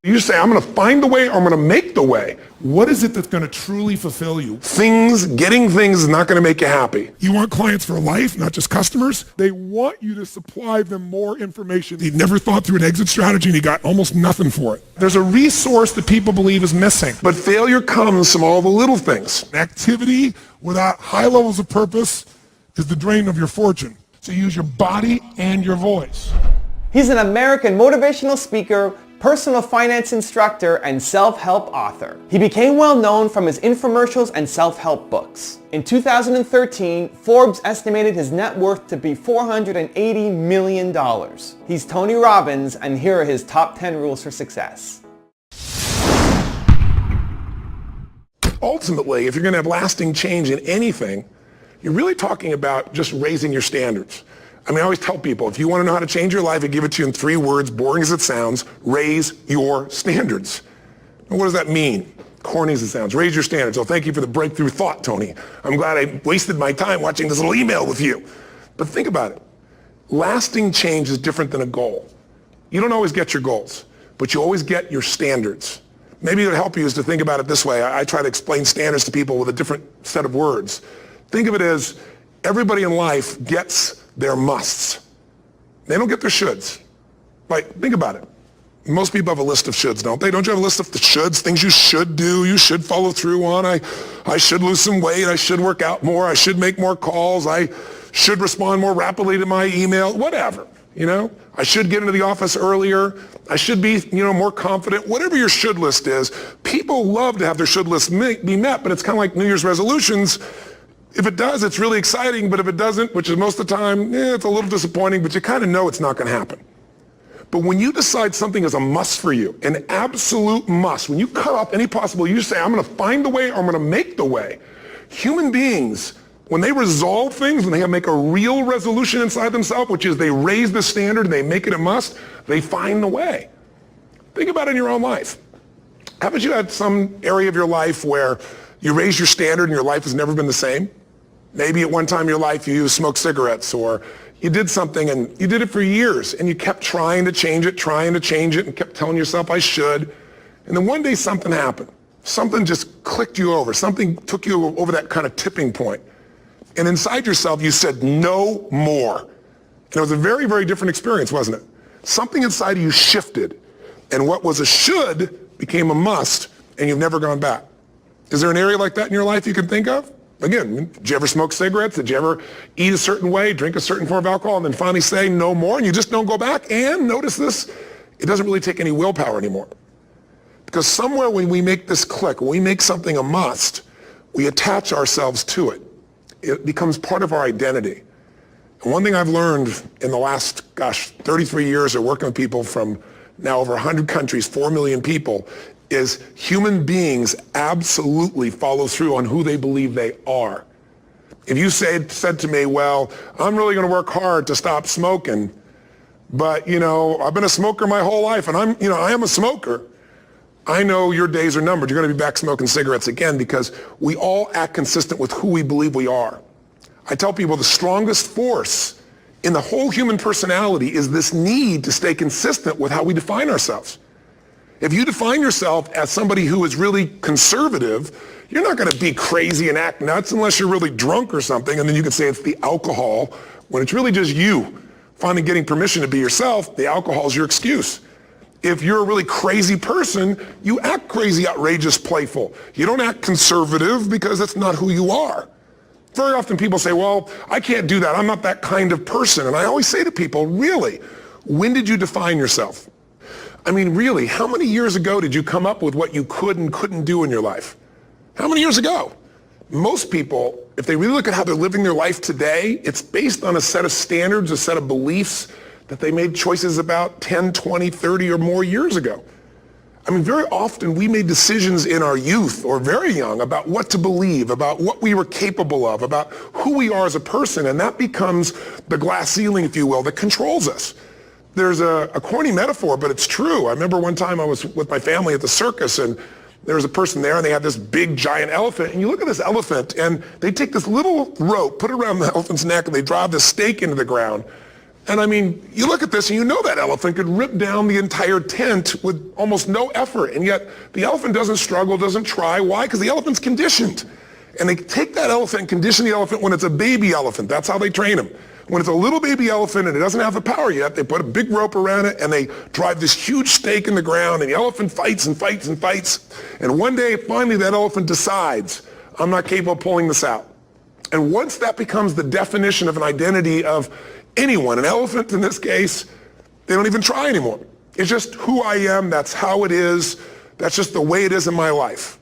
You say, I'm going to find the way or I'm going to make the way. What is it that's going to truly fulfill you? Getting things is not going to make you happy. You want clients for life, not just customers. They want you to supply them more information. He never thought through an exit strategy and he got almost nothing for it. There's a resource that people believe is missing. But failure comes from all the little things. Activity without high levels of purpose is the drain of your fortune. So use your body and your voice. He's an American motivational speaker, personal finance instructor, and self-help author. He became well known from his infomercials and self-help books. In 2013, Forbes estimated his net worth to be $480 million. He's Tony Robbins, and here are his top 10 rules for success. Ultimately, if you're going to have lasting change in anything, you're really talking about just raising your standards. I mean, I always tell people, if you want to know how to change your life, I give it to you in 3 words, boring as it sounds: raise your standards. And what does that mean? Corny as it sounds. Raise your standards. Oh, thank you for the breakthrough thought, Tony. I'm glad I wasted my time watching this little email with you. But think about it. Lasting change is different than a goal. You don't always get your goals, but you always get your standards. Maybe it would help you is to think about it this way. I try to explain standards to people with a different set of words. Think of it as everybody in life gets their musts. They don't get their shoulds. Like, think about it. Most people have a list of shoulds, don't they? Don't you have a list of the shoulds, things you should do, you should follow through on? I should lose some weight, I should work out more, I should make more calls, I should respond more rapidly to my email, whatever, you know? I should get into the office earlier, I should be, more confident. Whatever your should list is, people love to have their should list be met, but it's kind of like New Year's resolutions. If it does, it's really exciting, but if it doesn't, which is most of the time, it's a little disappointing, but you kind of know it's not going to happen. But when you decide something is a must for you, an absolute must, when you cut off any possible, you say, I'm going to find the way or I'm going to make the way. Human beings, when they resolve things, when they make a real resolution inside themselves, which is they raise the standard and they make it a must, they find the way. Think about it in your own life. Haven't you had some area of your life where you raise your standard and your life has never been the same? Maybe at one time in your life you smoked cigarettes, or you did something and you did it for years and you kept trying to change it and kept telling yourself I should. And then one day something happened. Something just clicked you over. Something took you over that kind of tipping point. And inside yourself you said no more. And it was a very, very different experience, wasn't it? Something inside of you shifted and what was a should became a must, and you've never gone back. Is there an area like that in your life you can think of? Again, did you ever smoke cigarettes? Did you ever eat a certain way, drink a certain form of alcohol, and then finally say no more, and you just don't go back? And notice this, it doesn't really take any willpower anymore. Because somewhere when we make this click, when we make something a must, we attach ourselves to it. It becomes part of our identity. And one thing I've learned in the last, 33 years of working with people from now over 100 countries, 4 million people, is human beings absolutely follow through on who they believe they are. If you said to me, well, I'm really going to work hard to stop smoking, but I've been a smoker my whole life and I am a smoker, I know your days are numbered. You're going to be back smoking cigarettes again, because we all act consistent with who we believe we are. I tell people the strongest force in the whole human personality is this need to stay consistent with how we define ourselves. If you define yourself as somebody who is really conservative, you're not going to be crazy and act nuts unless you're really drunk or something, and then you can say it's the alcohol, when it's really just you finally getting permission to be yourself. The alcohol is your excuse. If you're a really crazy person, you act crazy, outrageous, playful. You don't act conservative because that's not who you are. Very often people say, well, I can't do that. I'm not that kind of person. And I always say to people, really, when did you define yourself? I mean, really, how many years ago did you come up with what you could and couldn't do in your life? How many years ago? Most people, if they really look at how they're living their life today, it's based on a set of standards, a set of beliefs that they made choices about 10, 20, 30 or more years ago. I mean, very often we made decisions in our youth or very young about what to believe, about what we were capable of, about who we are as a person, and that becomes the glass ceiling, if you will, that controls us. There's a corny metaphor, but it's true. I remember one time I was with my family at the circus, and there was a person there, and they had this big, giant elephant. And you look at this elephant, and they take this little rope, put it around the elephant's neck, and they drive this stake into the ground. And I mean, you look at this and you know that elephant could rip down the entire tent with almost no effort. And yet the elephant doesn't struggle, doesn't try. Why? Because the elephant's conditioned. And they take that elephant and condition the elephant when it's a baby elephant. That's how they train him. When it's a little baby elephant and it doesn't have the power yet, they put a big rope around it and they drive this huge stake in the ground, and the elephant fights and fights and fights. And one day, finally, that elephant decides, I'm not capable of pulling this out. And once that becomes the definition of an identity of anyone, an elephant in this case, they don't even try anymore. It's just who I am, that's how it is, that's just the way it is in my life.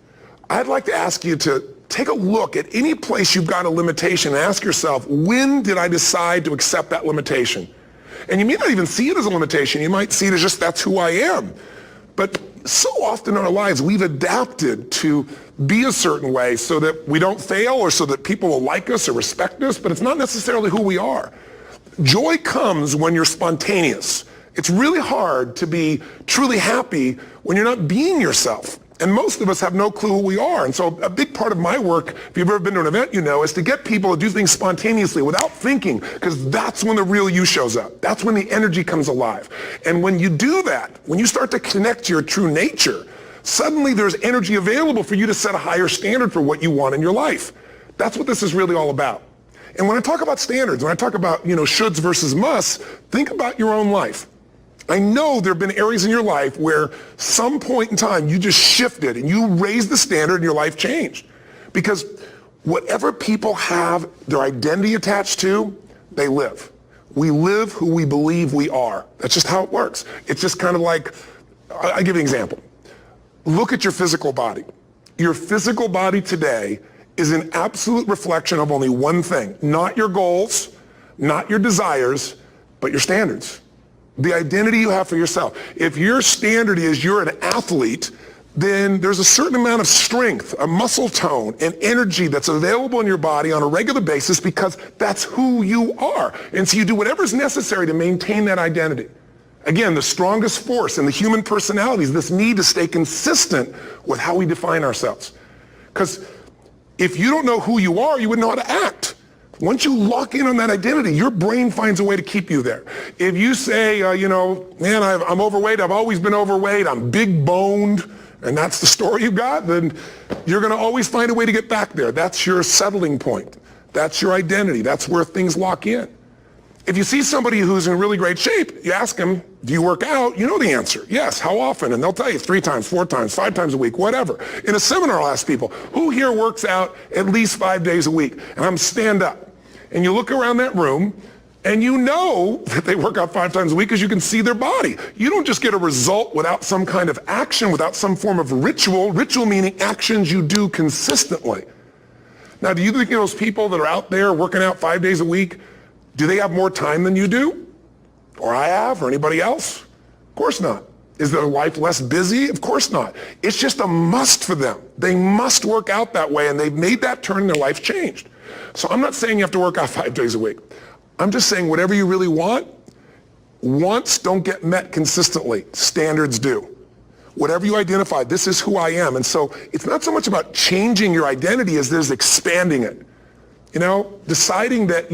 I'd like to ask you to take a look at any place you've got a limitation and ask yourself, when did I decide to accept that limitation? And you may not even see it as a limitation. You might see it as just that's who I am. But so often in our lives, we've adapted to be a certain way so that we don't fail or so that people will like us or respect us, but it's not necessarily who we are. Joy comes when you're spontaneous. It's really hard to be truly happy when you're not being yourself. And most of us have no clue who we are. And so a big part of my work, if you've ever been to an event, you know, is to get people to do things spontaneously without thinking, because that's when the real you shows up. That's when the energy comes alive. And when you do that, when you start to connect to your true nature, suddenly there's energy available for you to set a higher standard for what you want in your life. That's what this is really all about. And when I talk about standards, when I talk about, shoulds versus musts, think about your own life. I know there have been areas in your life where some point in time you just shifted and you raised the standard and your life changed. Because whatever people have their identity attached to, they live. We live who we believe we are. That's just how it works. It's just kind of like, I'll give you an example. Look at your physical body. Your physical body today is an absolute reflection of only one thing. Not your goals, not your desires, but your standards. The identity you have for yourself. If your standard is you're an athlete, then there's a certain amount of strength, a muscle tone, and energy that's available in your body on a regular basis because that's who you are. And so you do whatever's necessary to maintain that identity. Again, the strongest force in the human personality is this need to stay consistent with how we define ourselves. Because if you don't know who you are, you wouldn't know how to act. Once you lock in on that identity, your brain finds a way to keep you there. If you say, man, I'm overweight, I've always been overweight, I'm big boned, and that's the story you got, then you're going to always find a way to get back there. That's your settling point. That's your identity. That's where things lock in. If you see somebody who's in really great shape, you ask them, do you work out? You know the answer. Yes. How often? And they'll tell you 3 times, 4 times, 5 times a week, whatever. In a seminar, I'll ask people, who here works out at least 5 days a week? And I'm stand up. And you look around that room, and you know that they work out 5 times a week because you can see their body. You don't just get a result without some kind of action, without some form of ritual. Ritual meaning actions you do consistently. Now, do you think those people that are out there working out 5 days a week, do they have more time than you do? Or I have, or anybody else? Of course not. Is their life less busy? Of course not. It's just a must for them. They must work out that way, and they've made that turn and their life changed. So I'm not saying you have to work out 5 days a week. I'm just saying whatever you really want, wants don't get met consistently. Standards do. Whatever you identify, this is who I am. And so it's not so much about changing your identity as there's expanding it. Deciding that,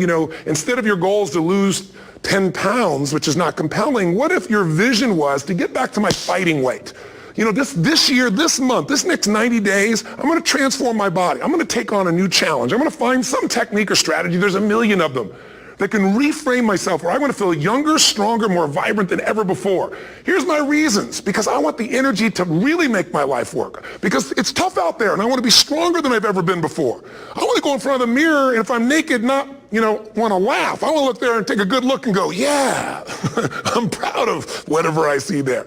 instead of your goal is to lose 10 pounds, which is not compelling, what if your vision was to get back to my fighting weight? This year, this month, this next 90 days, I'm going to transform my body. I'm going to take on a new challenge. I'm going to find some technique or strategy, there's a million of them, that can reframe myself where I want to feel younger, stronger, more vibrant than ever before. Here's my reasons. Because I want the energy to really make my life work. Because it's tough out there, and I want to be stronger than I've ever been before. I want to go in front of the mirror, and if I'm naked, not, want to laugh. I want to look there and take a good look and go, yeah, I'm proud of whatever I see there.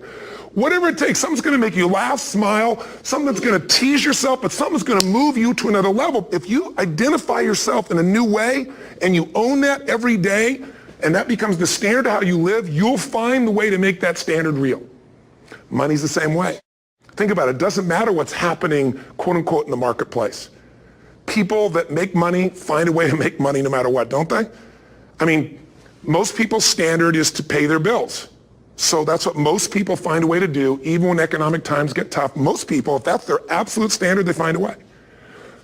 Whatever it takes, something's going to make you laugh, smile, something that's going to tease yourself, but something's going to move you to another level. If you identify yourself in a new way and you own that every day, and that becomes the standard of how you live, you'll find the way to make that standard real. Money's the same way. Think about it. It doesn't matter what's happening, quote unquote, in the marketplace. People that make money find a way to make money no matter what, don't they? I mean, most people's standard is to pay their bills. So that's what most people find a way to do, even when economic times get tough. Most people, if that's their absolute standard, they find a way.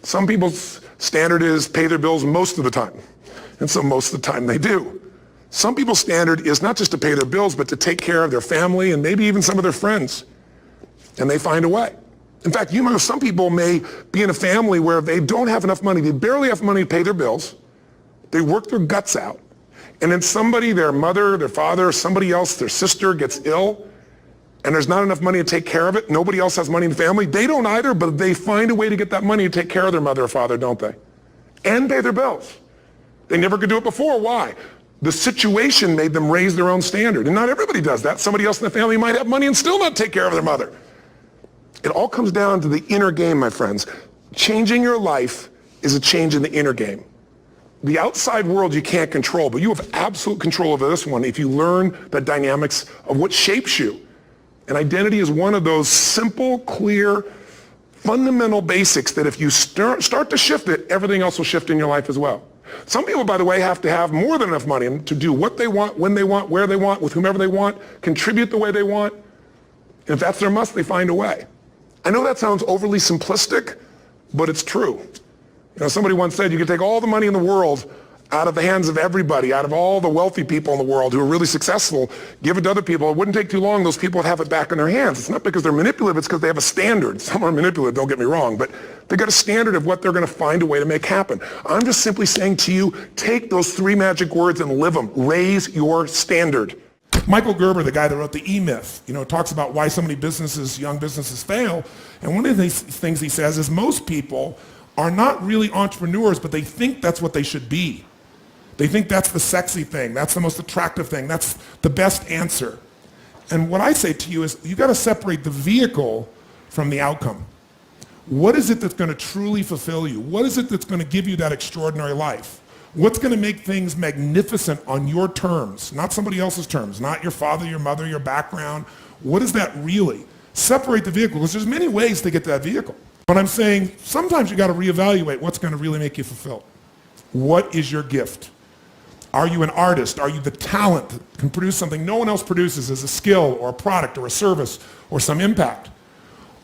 Some people's standard is pay their bills most of the time. And so most of the time they do. Some people's standard is not just to pay their bills, but to take care of their family and maybe even some of their friends. And they find a way. In fact, you know, some people may be in a family where they don't have enough money. They barely have money to pay their bills. They work their guts out. And then somebody, their mother, their father, somebody else, their sister gets ill, and there's not enough money to take care of it. Nobody else has money in the family. They don't either, but they find a way to get that money to take care of their mother or father, don't they? And pay their bills. They never could do it before. Why? The situation made them raise their own standard. And not everybody does that. Somebody else in the family might have money and still not take care of their mother. It all comes down to the inner game, my friends. Changing your life is a change in the inner game. The outside world you can't control, but you have absolute control over this one if you learn the dynamics of what shapes you. And identity is one of those simple, clear, fundamental basics that if you start to shift it, everything else will shift in your life as well. Some people, by the way, have to have more than enough money to do what they want, when they want, where they want, with whomever they want, contribute the way they want. And if that's their must, they find a way. I know that sounds overly simplistic, but it's true. You know, somebody once said you could take all the money in the world out of the hands of everybody, out of all the wealthy people in the world who are really successful, give it to other people. It wouldn't take too long. Those people would have it back in their hands. It's not because they're manipulative. It's because they have a standard. Some are manipulative, don't get me wrong, but they've got a standard of what they're going to find a way to make happen. I'm just simply saying to you, take those three magic words and live them. Raise your standard. Michael Gerber, the guy that wrote the E-Myth, talks about why so many young businesses fail. And one of the things he says is most people are not really entrepreneurs, but they think that's what they should be. They think that's the sexy thing. That's the most attractive thing. That's the best answer. And what I say to you is you got to separate the vehicle from the outcome. What is it that's going to truly fulfill you? What is it that's going to give you that extraordinary life? What's going to make things magnificent on your terms, not somebody else's terms, not your father, your mother, your background? What is that really? Separate the vehicle, because there's many ways to get to that vehicle. But I'm saying sometimes you got to reevaluate what's going to really make you fulfilled. What is your gift? Are you an artist? Are you the talent that can produce something no one else produces as a skill or a product or a service or some impact?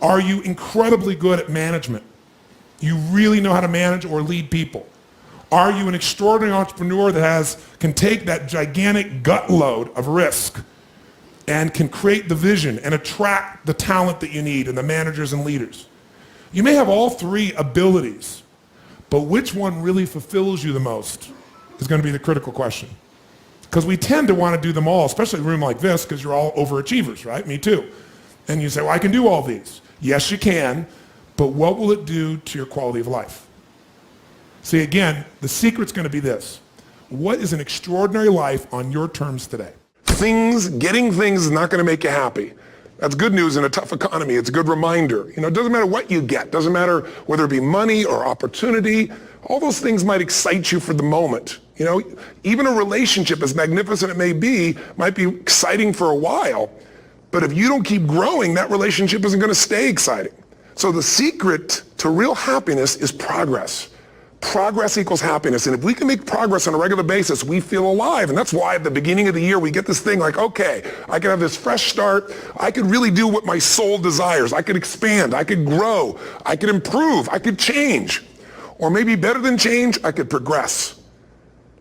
Are you incredibly good at management? You really know how to manage or lead people? Are you an extraordinary entrepreneur that can take that gigantic gut load of risk and can create the vision and attract the talent that you need and the managers and leaders? You may have all three abilities, but which one really fulfills you the most is going to be the critical question. Because we tend to want to do them all, especially in a room like this, because you're all overachievers, right? Me too. And you say, well, I can do all these. Yes, you can, but what will it do to your quality of life? See, again, the secret's going to be this. What is an extraordinary life on your terms today? Getting things is not going to make you happy. That's good news in a tough economy. It's a good reminder. It doesn't matter what you get. Doesn't matter whether it be money or opportunity. All those things might excite you for the moment. Even a relationship, as magnificent it may be, might be exciting for a while. But if you don't keep growing, that relationship isn't going to stay exciting. So the secret to real happiness is progress. Progress equals happiness. And if we can make progress on a regular basis, we feel alive. And that's why at the beginning of the year, we get this thing like, okay, I can have this fresh start. I could really do what my soul desires. I could expand. I could grow. I could improve. I could change. Or maybe better than change, I could progress.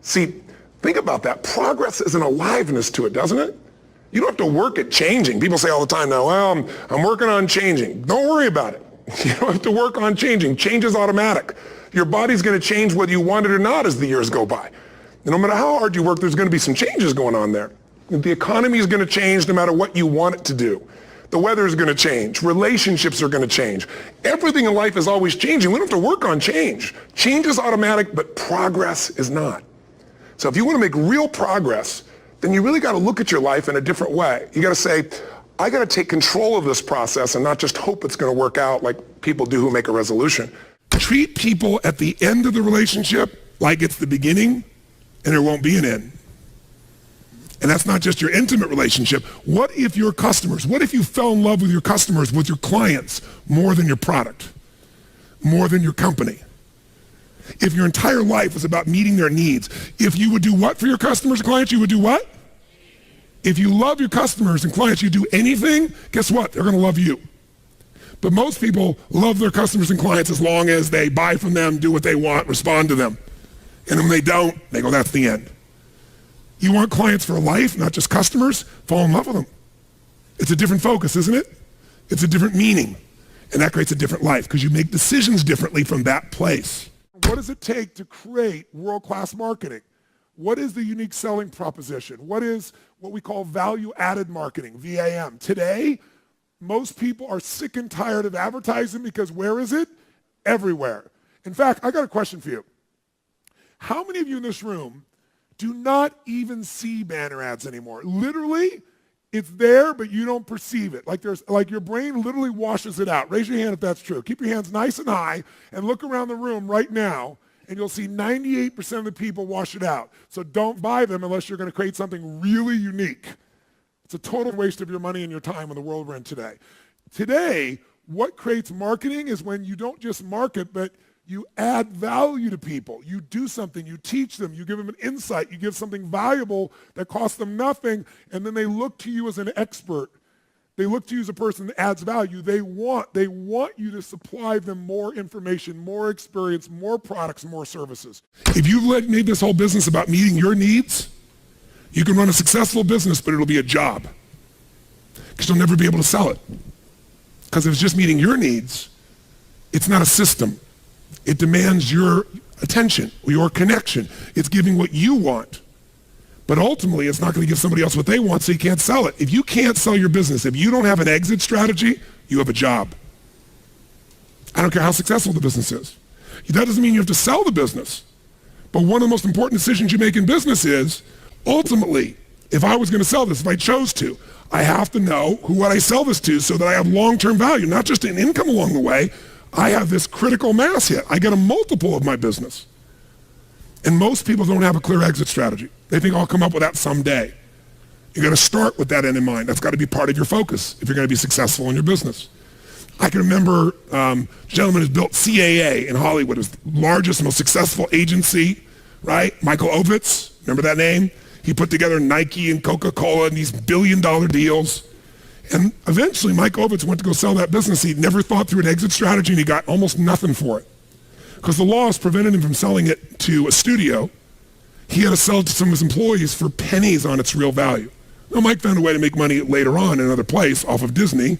See, think about that. Progress is an aliveness to it, doesn't it? You don't have to work at changing. People say all the time now, well, I'm working on changing. Don't worry about it. You don't have to work on changing. Change is automatic. Your body's going to change whether you want it or not as the years go by. And no matter how hard you work, there's going to be some changes going on there. The economy is going to change no matter what you want it to do. The weather is going to change. Relationships are going to change. Everything in life is always changing. We don't have to work on change. Change is automatic, but progress is not. So if you want to make real progress, then you really got to look at your life in a different way. You got to say, I got to take control of this process and not just hope it's going to work out like people do who make a resolution. Treat people at the end of the relationship like it's the beginning and there won't be an end. And that's not just your intimate relationship. What if your customers, what if you fell in love with your customers, with your clients, more than your product, more than your company? If your entire life was about meeting their needs, if you would do what for your customers and clients, you would do what? If you love your customers and clients, you do anything, guess what? They're going to love you. But most people love their customers and clients as long as they buy from them, do what they want, respond to them. And when they don't, they go, that's the end. You want clients for life, not just customers? Fall in love with them. It's a different focus, isn't it? It's a different meaning. And that creates a different life because you make decisions differently from that place. What does it take to create world-class marketing? What is the unique selling proposition? What is what we call value-added marketing, VAM? Today, most people are sick and tired of advertising because where is it? Everywhere. In fact, I got a question for you. How many of you in this room do not even see banner ads anymore? Literally, it's there, but you don't perceive it. Like your brain literally washes it out. Raise your hand if that's true. Keep your hands nice and high and look around the room right now, and you'll see 98% of the people wash it out. So don't buy them unless you're going to create something really unique. It's a total waste of your money and your time in the world we're in today. Today, what creates marketing is when you don't just market, but you add value to people. You do something, you teach them, you give them an insight, you give something valuable that costs them nothing, and then they look to you as an expert. They look to you as a person that adds value. They want you to supply them more information, more experience, more products, more services. If you've made this whole business about meeting your needs, you can run a successful business, but it'll be a job because you'll never be able to sell it. Because if it's just meeting your needs, it's not a system. It demands your attention, your connection. It's giving what you want. But ultimately, it's not going to give somebody else what they want, so you can't sell it. If you can't sell your business, if you don't have an exit strategy, you have a job. I don't care how successful the business is. That doesn't mean you have to sell the business. But one of the most important decisions you make in business is, ultimately, if I was going to sell this, if I chose to, I have to know what I sell this to so that I have long-term value, not just an income along the way. I have this critical mass hit. I get a multiple of my business. And most people don't have a clear exit strategy. They think I'll come up with that someday. You got to start with that end in mind. That's got to be part of your focus if you're going to be successful in your business. I can remember a gentleman who's built CAA in Hollywood, is the largest, most successful agency, right? Michael Ovitz, remember that name? He put together Nike and Coca-Cola and these billion-dollar deals. And eventually, Mike Ovitz went to go sell that business. He never thought through an exit strategy, and he got almost nothing for it. Because the laws prevented him from selling it to a studio. He had to sell it to some of his employees for pennies on its real value. Now, Mike found a way to make money later on in another place off of Disney.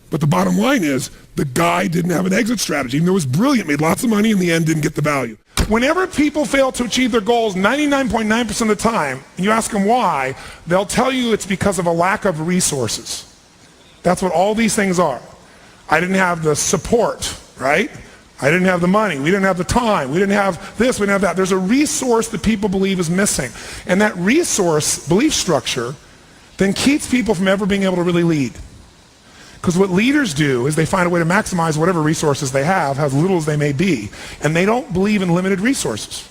But the bottom line is, the guy didn't have an exit strategy. Even though it was brilliant, made lots of money, in the end didn't get the value. Whenever people fail to achieve their goals 99.9% of the time, and you ask them why, they'll tell you it's because of a lack of resources. That's what all these things are. I didn't have the support, right? I didn't have the money. We didn't have the time. We didn't have this. We didn't have that. There's a resource that people believe is missing. And that resource belief structure then keeps people from ever being able to really lead. Because what leaders do is they find a way to maximize whatever resources they have, as little as they may be, and they don't believe in limited resources.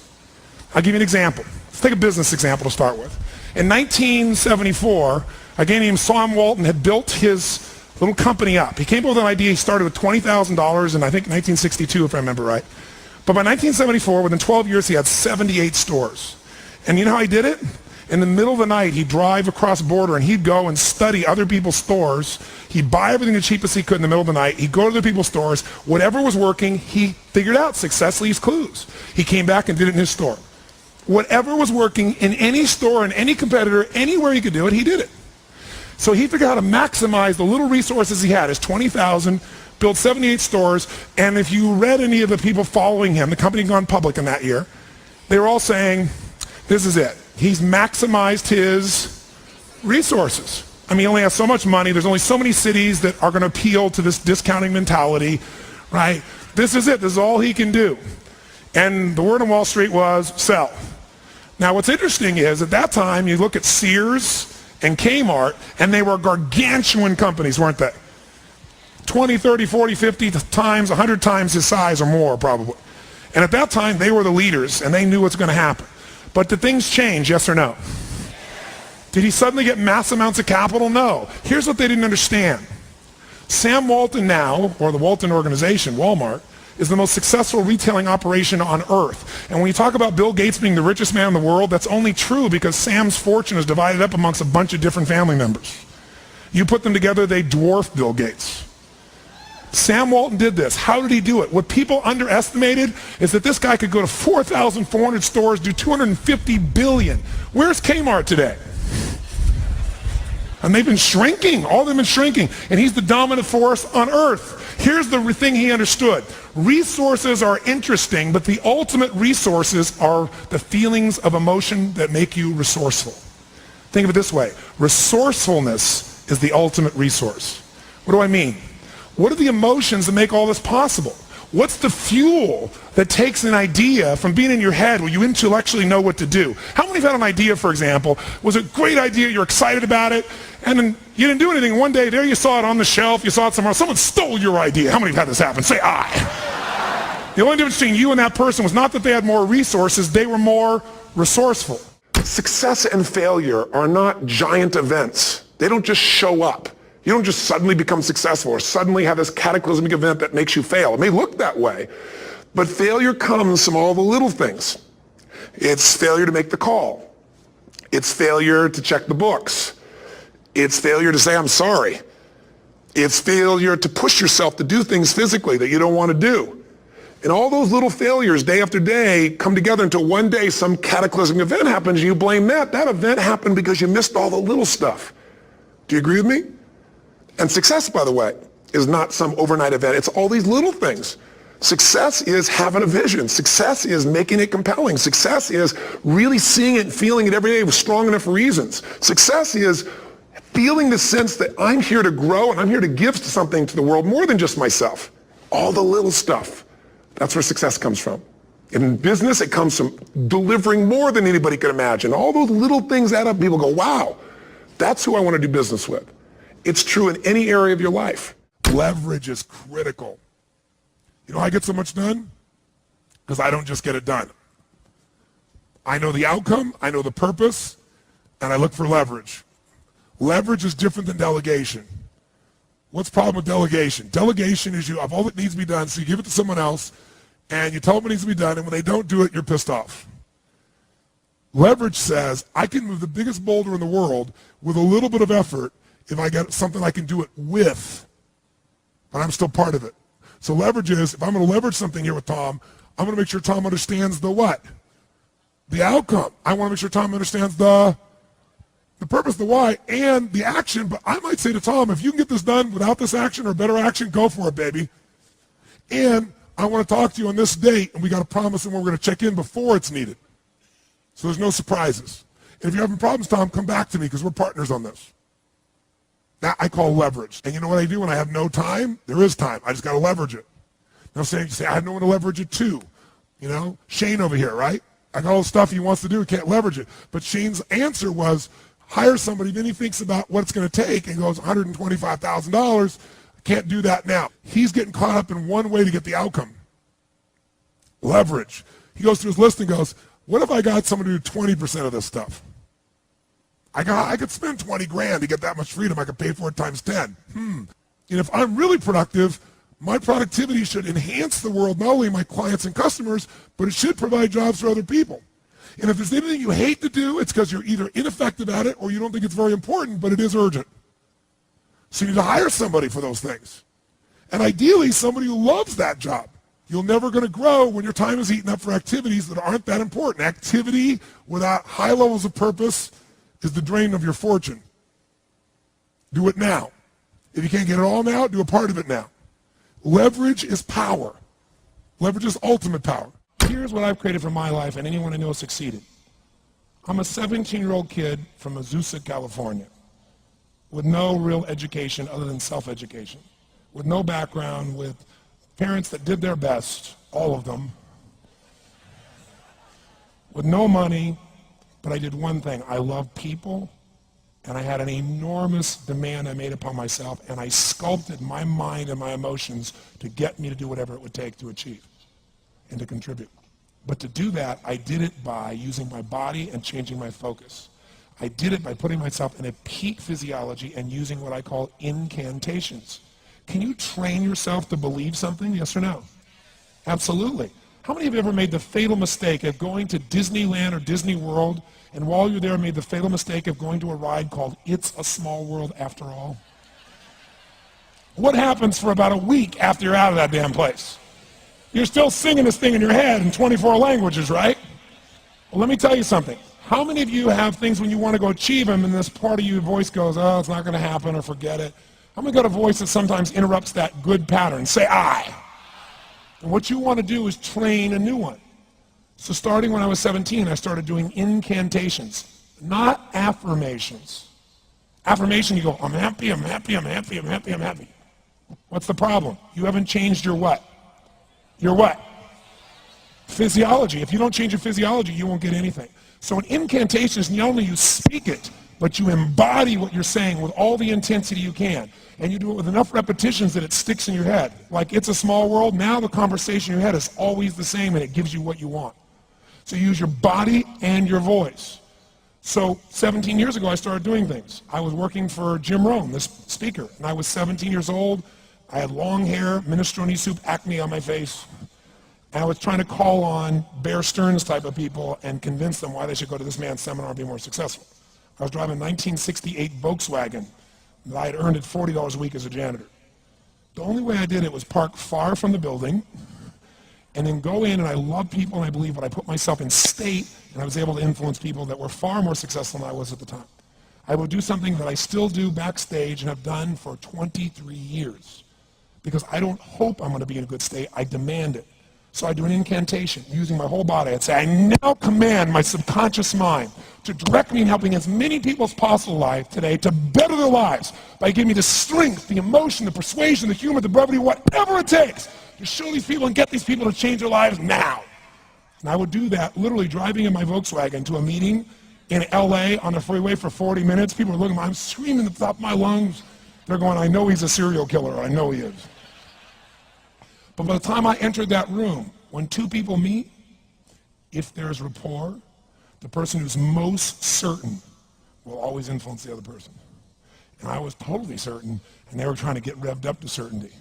I'll give you an example. Let's take a business example to start with. In 1974, a guy named Sam Walton had built his little company up. He came up with an idea. He started with $20,000 in, I think, 1962, if I remember right. But by 1974, within 12 years, he had 78 stores. And you know how he did it? In the middle of the night, he'd drive across the border and he'd go and study other people's stores. He'd buy everything the cheapest he could in the middle of the night. He'd go to other people's stores. Whatever was working, he figured out successfully his clues. He came back and did it in his store. Whatever was working in any store, in any competitor, anywhere he could do it, he did it. So he figured out how to maximize the little resources he had, his 20,000, built 78 stores, and if you read any of the people following him, the company had gone public in that year, they were all saying, this is it. He's maximized his resources. I mean, he only has so much money. There's only so many cities that are going to appeal to this discounting mentality, right? This is it. This is all he can do. And the word on Wall Street was sell. Now, what's interesting is at that time, you look at Sears and Kmart, and they were gargantuan companies, weren't they? 20, 30, 40, 50 times, 100 times his size or more, probably. And at that time, they were the leaders, and they knew what's going to happen. But did things change, yes or no? Did he suddenly get mass amounts of capital? No. Here's what they didn't understand. Sam Walton now, or the Walton organization, Walmart, is the most successful retailing operation on earth. And when you talk about Bill Gates being the richest man in the world, that's only true because Sam's fortune is divided up amongst a bunch of different family members. You put them together, they dwarf Bill Gates. Sam Walton did this. How did he do it? What people underestimated is that this guy could go to 4,400 stores, do 250 billion. Where's Kmart today? And they've been shrinking. All of them have been shrinking. And he's the dominant force on earth. Here's the thing he understood. Resources are interesting, but the ultimate resources are the feelings of emotion that make you resourceful. Think of it this way. Resourcefulness is the ultimate resource. What do I mean? What are the emotions that make all this possible? What's the fuel that takes an idea from being in your head where you intellectually know what to do? How many have had an idea, for example, was a great idea, you're excited about it, and then you didn't do anything. One day, there you saw it on the shelf, you saw it somewhere else, someone stole your idea. How many have had this happen? Say, I. The only difference between you and that person was not that they had more resources, they were more resourceful. Success and failure are not giant events. They don't just show up. You don't just suddenly become successful or suddenly have this cataclysmic event that makes you fail. It may look that way, but failure comes from all the little things. It's failure to make the call. It's failure to check the books. It's failure to say, I'm sorry. It's failure to push yourself to do things physically that you don't want to do. And all those little failures day after day come together until one day some cataclysmic event happens and you blame that. That event happened because you missed all the little stuff. Do you agree with me? And success, by the way, is not some overnight event. It's all these little things. Success is having a vision. Success is making it compelling. Success is really seeing it and feeling it every day with strong enough reasons. Success is feeling the sense that I'm here to grow and I'm here to give something to the world more than just myself. All the little stuff. That's where success comes from. In business, it comes from delivering more than anybody could imagine. All those little things add up. People go, wow, that's who I want to do business with. It's true in any area of your life. Leverage is critical. You know how I get so much done? Because I don't just get it done. I know the outcome, I know the purpose, and I look for leverage. Leverage is different than delegation. What's the problem with delegation? Delegation is you have all that needs to be done, so you give it to someone else, and you tell them what needs to be done, and when they don't do it, you're pissed off. Leverage says, I can move the biggest boulder in the world with a little bit of effort if I get something I can do it with, but I'm still part of it. So leverage is, if I'm going to leverage something here with Tom, I'm going to make sure Tom understands the what? The outcome. I want to make sure Tom understands the purpose, the why, and the action. But I might say to Tom, if you can get this done without this action or better action, go for it, baby. And I want to talk to you on this date, and we got to promise and we're going to check in before it's needed. So there's no surprises. And if you're having problems, Tom, come back to me because we're partners on this. That I call leverage. And you know what I do when I have no time? There is time. I just got to leverage it. Now, you say, I have no one to leverage it to. You know, Shane over here, right? I got all the stuff he wants to do. He can't leverage it. But Shane's answer was, hire somebody. Then he thinks about what it's going to take and goes, $125,000. I can't do that now. He's getting caught up in one way to get the outcome. Leverage. He goes through his list and goes, what if I got someone to do 20% of this stuff? I could spend 20 grand to get that much freedom. I could pay for it times 10. And if I'm really productive, my productivity should enhance the world, not only my clients and customers, but it should provide jobs for other people. And if there's anything you hate to do, it's because you're either ineffective at it or you don't think it's very important, but it is urgent. So you need to hire somebody for those things. And ideally, somebody who loves that job. You're never going to grow when your time is eaten up for activities that aren't that important. Activity without high levels of purpose is the drain of your fortune. Do it now. If you can't get it all now, do a part of it now. Leverage is power. Leverage is ultimate power. Here's what I've created for my life and anyone I know has succeeded. I'm a 17-year-old kid from Azusa, California, with no real education other than self-education, with no background, with parents that did their best, all of them, with no money, but I did one thing. I love people, and I had an enormous demand I made upon myself, and I sculpted my mind and my emotions to get me to do whatever it would take to achieve and to contribute. But to do that, I did it by using my body and changing my focus. I did it by putting myself in a peak physiology and using what I call incantations. Can you train yourself to believe something, yes or no? Absolutely. How many of you ever made the fatal mistake of going to Disneyland or Disney World, and while you're there made the fatal mistake of going to a ride called It's a Small World After All? What happens for about a week after you're out of that damn place? You're still singing this thing in your head in 24 languages, right? Well, let me tell you something. How many of you have things when you want to go achieve them and this part of your voice goes, oh, it's not going to happen, or forget it? How many got a voice that sometimes interrupts that good pattern? Say I. And what you want to do is train a new one. So starting when I was 17, I started doing incantations, not affirmations. Affirmation, you go, I'm happy, I'm happy, I'm happy, I'm happy, I'm happy. What's the problem? You haven't changed your what? Your what? Physiology. If you don't change your physiology, you won't get anything. So an incantation is not only you speak it, but you embody what you're saying with all the intensity you can. And you do it with enough repetitions that it sticks in your head. Like It's a Small World, now the conversation in your head is always the same and it gives you what you want. So you use your body and your voice. So 17 years ago, I started doing things. I was working for Jim Rohn, this speaker, and I was 17 years old. I had long hair, minestrone soup, acne on my face. And I was trying to call on Bear Stearns type of people and convince them why they should go to this man's seminar and be more successful. I was driving a 1968 Volkswagen that I had earned at $40 a week as a janitor. The only way I did it was park far from the building and then go in, and I love people and I believe, but I put myself in state, and I was able to influence people that were far more successful than I was at the time. I would do something that I still do backstage and have done for 23 years because I don't hope I'm going to be in a good state, I demand it. So I do an incantation using my whole body. I'd say, I now command my subconscious mind to direct me in helping as many people as possible alive today to better their lives by giving me the strength, the emotion, the persuasion, the humor, the brevity, whatever it takes to show these people and get these people to change their lives now. And I would do that literally driving in my Volkswagen to a meeting in LA on the freeway for 40 minutes. People are looking at me, I'm screaming at the top of my lungs. They're going, I know he's a serial killer, I know he is. But by the time I entered that room, when two people meet, if there's rapport, the person who's most certain will always influence the other person. And I was totally certain, and they were trying to get revved up to certainty.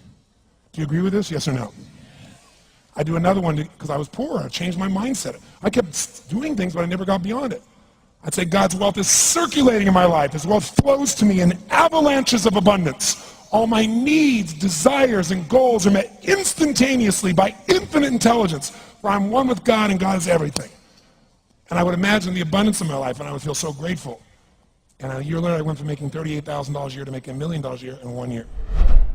Do you agree with this, yes or no? I do another one because I was poor. I changed my mindset. I kept doing things, but I never got beyond it. I'd say God's wealth is circulating in my life. His wealth flows to me in avalanches of abundance. All my needs, desires, and goals are met instantaneously by infinite intelligence, for I'm one with God and God is everything. And I would imagine the abundance of my life, and I would feel so grateful. And a year later, I went from making $38,000 a year to making $1 million a year in 1 year.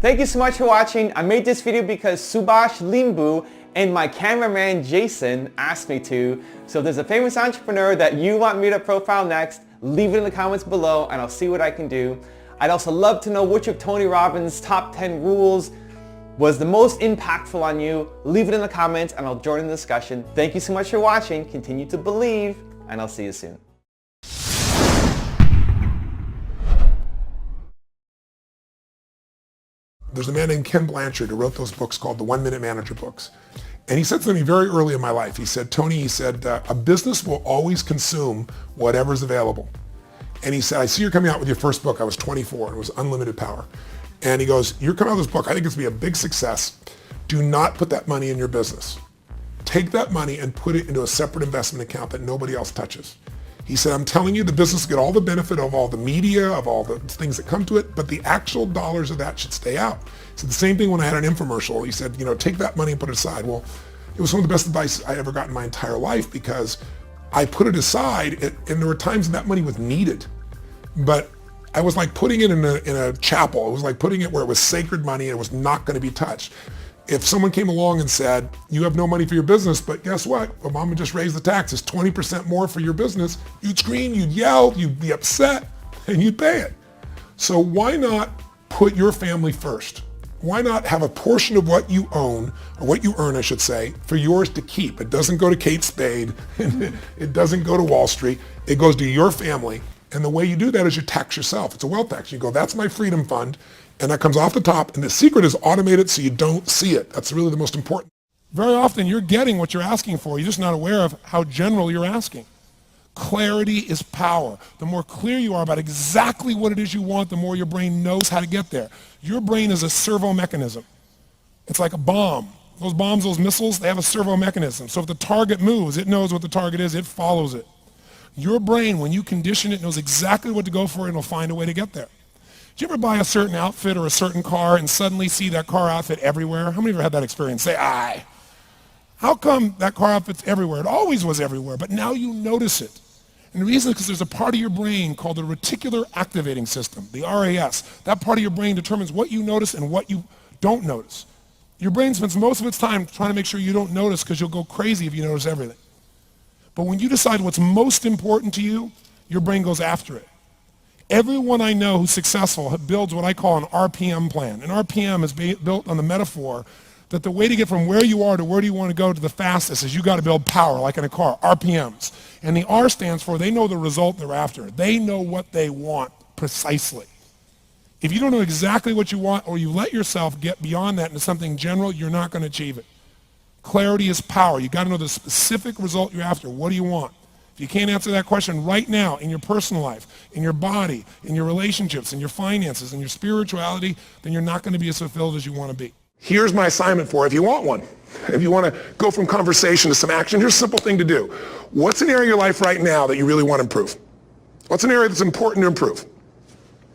Thank you so much for watching. I made this video because Subhash Limbu and my cameraman Jason asked me to. So if there's a famous entrepreneur that you want me to profile next, leave it in the comments below and I'll see what I can do. I'd also love to know which of Tony Robbins' top 10 rules was the most impactful on you. Leave it in the comments and I'll join in the discussion. Thank you so much for watching. Continue to believe, and I'll see you soon. There's a man named Ken Blanchard who wrote those books called the 1 Minute Manager books. And he said something very early in my life. He said, Tony, he said, a business will always consume whatever's available. And he said, I see you're coming out with your first book. I was 24, and it was Unlimited Power. And he goes, you're coming out with this book. I think it's going to be a big success. Do not put that money in your business. Take that money and put it into a separate investment account that nobody else touches. He said, I'm telling you, the business will get all the benefit of all the media, of all the things that come to it, but the actual dollars of that should stay out. He said the same thing when I had an infomercial. He said, take that money and put it aside. Well, it was some of the best advice I ever got in my entire life because I put it aside, and there were times when that money was needed. But I was like putting it in a chapel. It was like putting it where it was sacred money and it was not going to be touched. If someone came along and said, you have no money for your business, but guess what? Obama just raised the taxes 20% more for your business, you'd scream, you'd yell, you'd be upset, and you'd pay it. So why not put your family first? Why not have a portion of what you own, or what you earn, I should say, for yours to keep? It doesn't go to Kate Spade. It doesn't go to Wall Street. It goes to your family. And the way you do that is you tax yourself. It's a wealth tax. You go, that's my freedom fund. And that comes off the top. And the secret is automated so you don't see it. That's really the most important. Very often you're getting what you're asking for. You're just not aware of how general you're asking. Clarity is power. The more clear you are about exactly what it is you want, the more your brain knows how to get there. Your brain is a servo mechanism. It's like a bomb. Those bombs, those missiles, they have a servo mechanism. So if the target moves, it knows what the target is, it follows it. Your brain, when you condition it, knows exactly what to go for and it'll find a way to get there. Did you ever buy a certain outfit or a certain car and suddenly see that car outfit everywhere? How many of you ever had that experience? Say, aye. How come that car outfit's everywhere? It always was everywhere, but now you notice it. And the reason is because there's a part of your brain called the reticular activating system, the RAS. That part of your brain determines what you notice and what you don't notice. Your brain spends most of its time trying to make sure you don't notice because you'll go crazy if you notice everything. But when you decide what's most important to you, your brain goes after it. Everyone I know who's successful builds what I call an RPM plan. An RPM is built on the metaphor that the way to get from where you are to where do you want to go to the fastest is you got to build power, like in a car, RPMs. And the R stands for they know the result they're after. They know what they want precisely. If you don't know exactly what you want or you let yourself get beyond that into something general, you're not going to achieve it. Clarity is power. You got to know the specific result you're after. What do you want? If you can't answer that question right now in your personal life, in your body, in your relationships, in your finances, in your spirituality, then you're not going to be as fulfilled as you want to be. Here's my assignment for it if you want one. If you want to go from conversation to some action, here's a simple thing to do. What's an area of your life right now that you really want to improve? What's an area that's important to improve?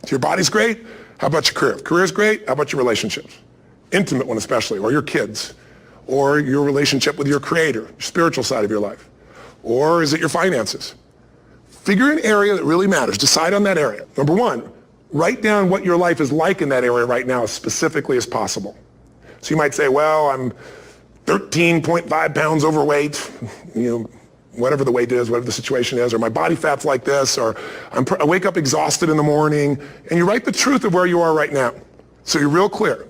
If your body's great, how about your career? If career's great, how about your relationships? Intimate one especially, or your kids, or your relationship with your creator, your spiritual side of your life. Or is it your finances? Figure an area that really matters. Decide on that area. Number one, write down what your life is like in that area right now as specifically as possible. So you might say, well, I'm 13.5 pounds overweight, whatever the weight is, whatever the situation is, or my body fat's like this, or I wake up exhausted in the morning, and you write the truth of where you are right now. So you're real clear.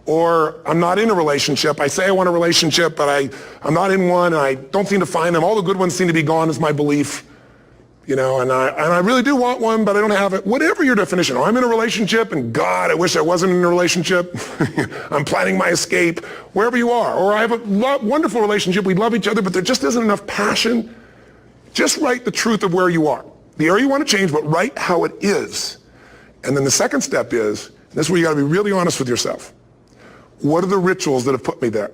Or I'm not in a relationship. I say I want a relationship, but I'm not in one, and I don't seem to find them. All the good ones seem to be gone is my belief. And I really do want one, but I don't have it. Whatever your definition. Or I'm in a relationship, and God, I wish I wasn't in a relationship. I'm planning my escape. Wherever you are. Or I have a wonderful relationship. We love each other, but there just isn't enough passion. Just write the truth of where you are. The area you want to change, but write how it is. And then the second step is, and this is where you got to be really honest with yourself. What are the rituals that have put me there?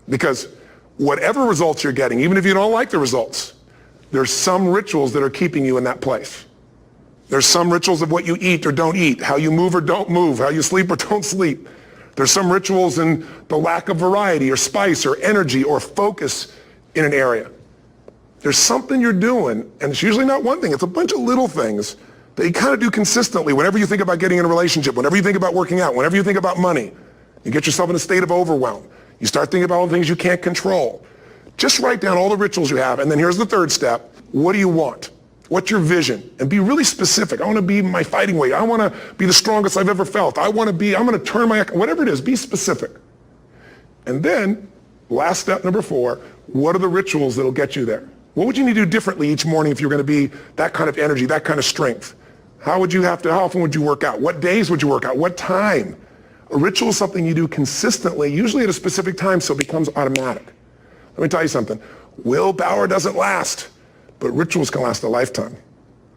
Because whatever results you're getting, even if you don't like the results, there's some rituals that are keeping you in that place. There's some rituals of what you eat or don't eat, how you move or don't move, how you sleep or don't sleep. There's some rituals in the lack of variety or spice or energy or focus in an area. There's something you're doing, and it's usually not one thing, it's a bunch of little things that you kind of do consistently whenever you think about getting in a relationship, whenever you think about working out, whenever you think about money. You get yourself in a state of overwhelm. You start thinking about all the things you can't control. Just write down all the rituals you have, and then here's the third step. What do you want? What's your vision? And be really specific. I want to be my fighting weight. I want to be the strongest I've ever felt. I'm going to turn whatever it is, be specific. And then, last step number 4, what are the rituals that'll get you there? What would you need to do differently each morning if you're going to be that kind of energy, that kind of strength? How often would you work out? What days would you work out? What time? A ritual is something you do consistently, usually at a specific time, so it becomes automatic. Let me tell you something. Willpower doesn't last, but rituals can last a lifetime.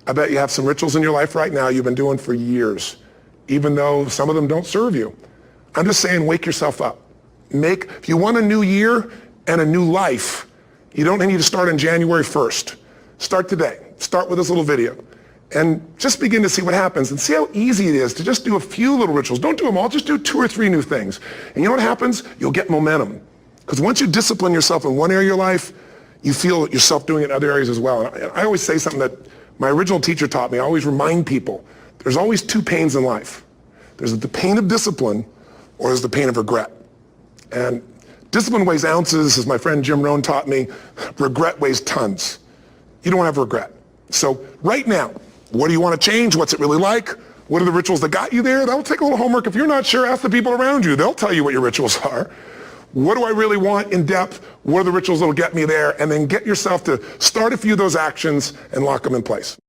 I bet you have some rituals in your life right now you've been doing for years, even though some of them don't serve you. I'm just saying, wake yourself up. If you want a new year and a new life, you don't need to start on January 1st. Start today. Start with this little video. And just begin to see what happens and see how easy it is to just do a few little rituals. Don't do them all, just do 2 or 3 new things. And you know what happens? You'll get momentum. Because once you discipline yourself in one area of your life, you feel yourself doing it in other areas as well. And I always say something that my original teacher taught me. I always remind people, there's always 2 pains in life. There's the pain of discipline, or there's the pain of regret. And discipline weighs ounces, as my friend Jim Rohn taught me. Regret weighs tons. You don't have regret. So right now, what do you want to change? What's it really like? What are the rituals that got you there? That'll take a little homework. If you're not sure, ask the people around you. They'll tell you what your rituals are. What do I really want in depth? What are the rituals that'll get me there? And then get yourself to start a few of those actions and lock them in place.